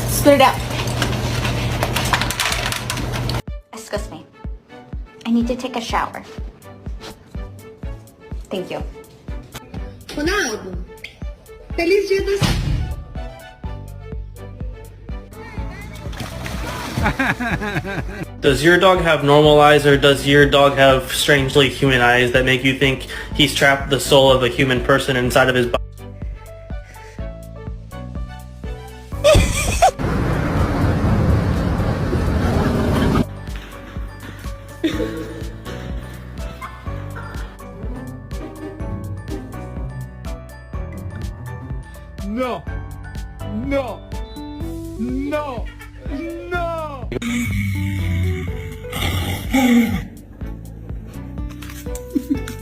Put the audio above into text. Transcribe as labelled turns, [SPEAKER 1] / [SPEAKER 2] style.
[SPEAKER 1] Spit it out. Excuse me. I need to take a shower. Thank you.
[SPEAKER 2] Ronaldo, feliz dia das...
[SPEAKER 3] Does your dog have normal eyes, or does your dog have strangely human eyes that make you think he's trapped the soul of a human person inside of his body?
[SPEAKER 4] No! No! No! No!